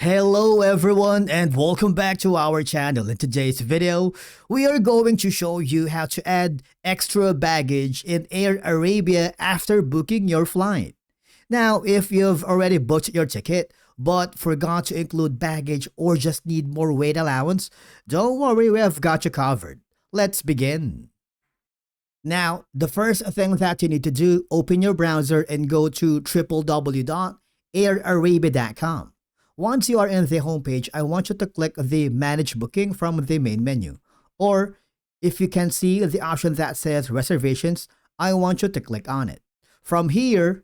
Hello everyone and welcome back to our channel. In today's video, we are going to show you how to add extra baggage in Air Arabia after booking your flight. Now, if you've already booked your ticket but forgot to include baggage or just need more weight allowance, don't worry, we have got you covered. Let's begin. Now, the first thing that you need to do, open your browser and go to www.airarabia.com. Once you are in the homepage, I want you to click the Manage Booking from the main menu. Or if you can see the option that says Reservations, I want you to click on it. From here,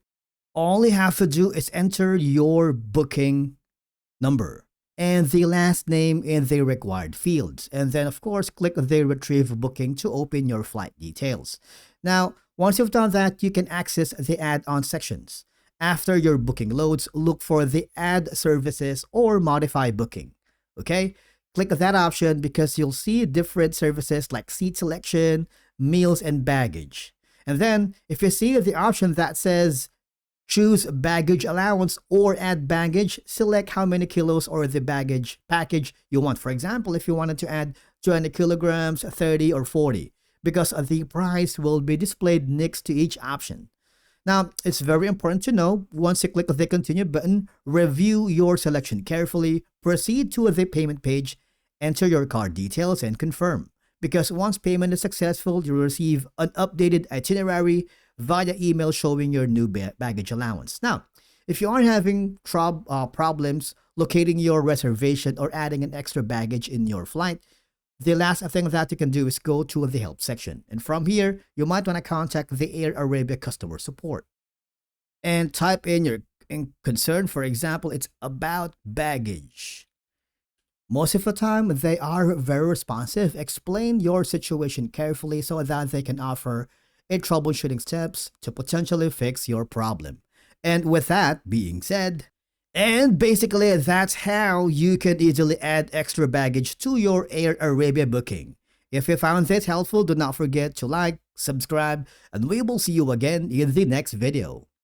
all you have to do is enter your booking number and the last name in the required fields. And then, of course, click the Retrieve Booking to open your flight details. Now, once you've done that, you can access the add-on sections. After your booking loads, look for the Add Services or Modify Booking. Okay? Click that option because you'll see different services like seat selection, meals, and baggage. And then, if you see the option that says Choose Baggage Allowance or Add Baggage, select how many kilos or the baggage package you want. For example, if you wanted to add 20 kilograms, 30, or 40, because the price will be displayed next to each option. Now, it's very important to know, once you click the Continue button, review your selection carefully, proceed to the payment page, enter your card details, and confirm. Because once payment is successful, you'll receive an updated itinerary via email showing your new baggage allowance. Now, if you are having problems locating your reservation or adding an extra baggage in your flight, the last thing that you can do is go to the help section. And from here, you might want to contact the Air Arabia customer support and type in your concern. For example, it's about baggage. Most of the time, they are very responsive. Explain your situation carefully so that they can offer a troubleshooting steps to potentially fix your problem. And with that being said, and basically, that's how you can easily add extra baggage to your Air Arabia booking. If you found this helpful, do not forget to like, subscribe, and we will see you again in the next video.